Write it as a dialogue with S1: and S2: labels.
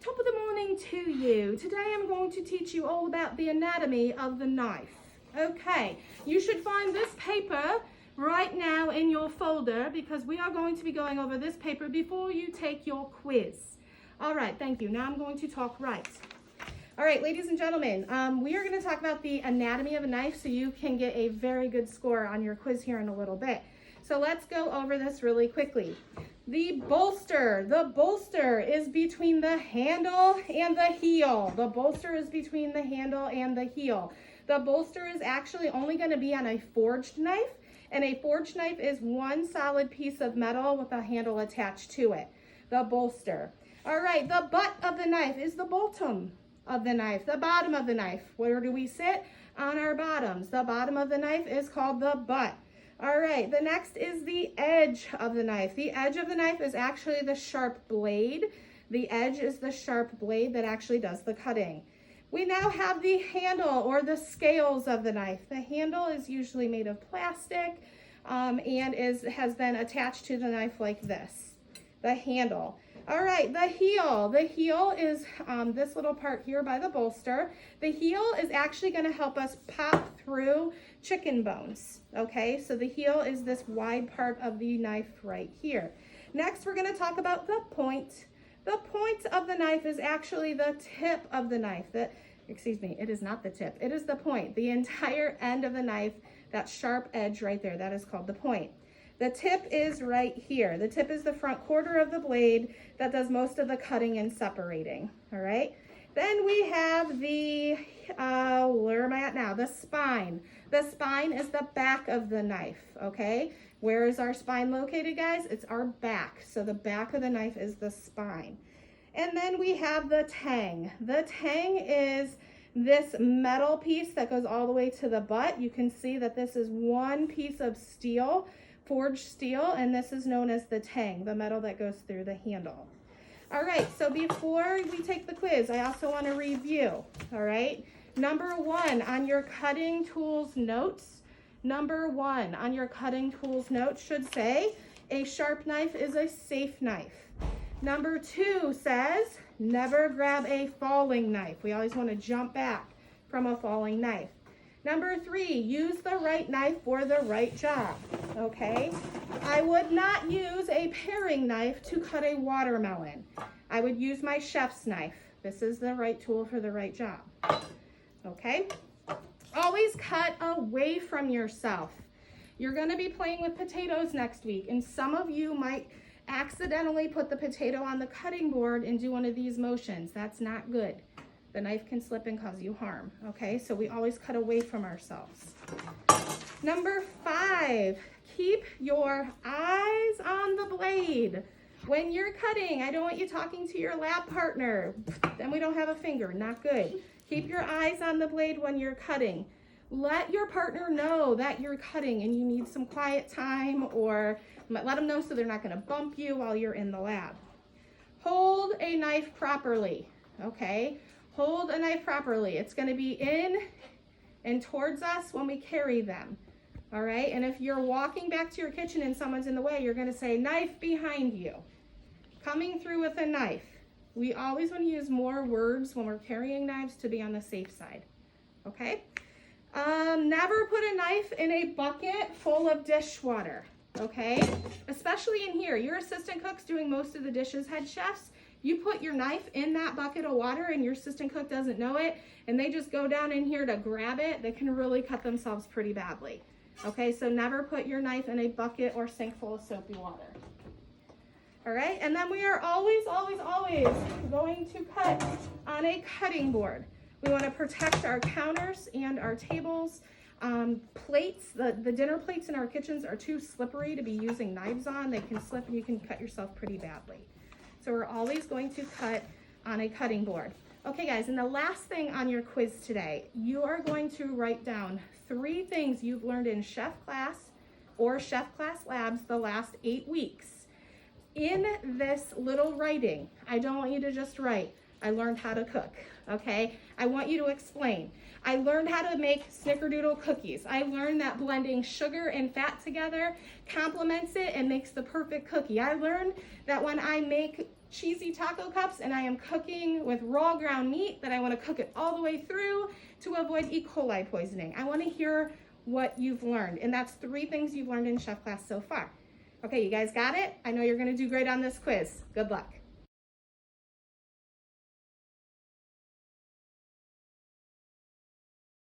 S1: Top of the morning to you. Today I'm going to teach you all about the anatomy of the knife. Okay, you should find this paper right now in your folder because we are going to be going over this paper before you take your quiz. All right, thank you. Now I'm going to talk right. All right, ladies and gentlemen, we are going to talk about the anatomy of a knife so you can get a very good score on your quiz here in a little bit. So let's go over this really quickly. The bolster is between the handle and the heel. The bolster is between the handle and the heel. The bolster is actually only going to be on a forged knife, and a forged knife is one solid piece of metal with a handle attached to it. The bolster. All right, the butt of the knife is the bottom of the knife, the bottom of the knife. Where do we sit? On our bottoms. The bottom of the knife is called the butt. All right, the next is the edge of the knife. The edge of the knife is actually the sharp blade. The edge is the sharp blade that actually does the cutting. We now have the handle or the scales of the knife. The handle is usually made of plastic and has been attached to the knife like this, the handle. All right, the heel. The heel is this little part here by the bolster. The heel is actually going to help us pop through chicken bones. Okay, so the heel is this wide part of the knife right here. Next, we're going to talk about the point. The point of the knife is actually the tip of the knife. It is not the tip. It is the point. The entire end of the knife, that sharp edge right there, that is called the point. The tip is right here. The tip is the front quarter of the blade that does most of the cutting and separating, all right? Then we have the, where am I at now? The spine. The spine is the back of the knife, okay? Where is our spine located, guys? It's our back. So the back of the knife is the spine. And then we have the tang. The tang is this metal piece that goes all the way to the butt. You can see that this is one piece of steel, forged steel, and this is known as the tang, the metal that goes through the handle. All right, so before we take the quiz, I also want to review, all right? Number one on your cutting tools notes, should say, a sharp knife is a safe knife. Number two says, never grab a falling knife. We always want to jump back from a falling knife. Number three, use the right knife for the right job, okay? I would not use a paring knife to cut a watermelon. I would use my chef's knife. This is the right tool for the right job, okay? Always cut away from yourself. You're gonna be playing with potatoes next week, and some of you might accidentally put the potato on the cutting board and do one of these motions. That's not good. The knife can slip and cause you harm, okay? So we always cut away from ourselves. Number five, keep your eyes on the blade. When you're cutting, I don't want you talking to your lab partner. Then we don't have a finger, not good. Keep your eyes on the blade when you're cutting. Let your partner know that you're cutting and you need some quiet time, or let them know so they're not gonna bump you while you're in the lab. Hold a knife properly, okay? Hold a knife properly. It's going to be in and towards us when we carry them, all right? And if you're walking back to your kitchen and someone's in the way, you're going to say, knife behind you. Coming through with a knife. We always want to use more words when we're carrying knives to be on the safe side, okay? Never put a knife in a bucket full of dishwater, okay? Especially in here. Your assistant cook's doing most of the dishes, head chefs. You put your knife in that bucket of water and your assistant cook doesn't know it, and they just go down in here to grab it, they can really cut themselves pretty badly. Okay, so never put your knife in a bucket or sink full of soapy water. All right, and then we are always going to cut on a cutting board. We want to protect our counters and our tables. Plates, the dinner plates in our kitchens are too slippery to be using knives on. They can slip and you can cut yourself pretty badly. So we're always going to cut on a cutting board. Okay guys, and the last thing on your quiz today, you are going to write down 3 things you've learned in chef class or chef class labs the last 8 weeks. In this little writing, I don't want you to just write, I learned how to cook, okay? I want you to explain. I learned how to make snickerdoodle cookies. I learned that blending sugar and fat together complements it and makes the perfect cookie. I learned that when I make cheesy taco cups, and I am cooking with raw ground meat that I want to cook it all the way through to avoid E. coli poisoning. I want to hear what you've learned, and that's 3 things you've learned in chef class so far. Okay, you guys got it? I know you're going to do great on this quiz. Good luck.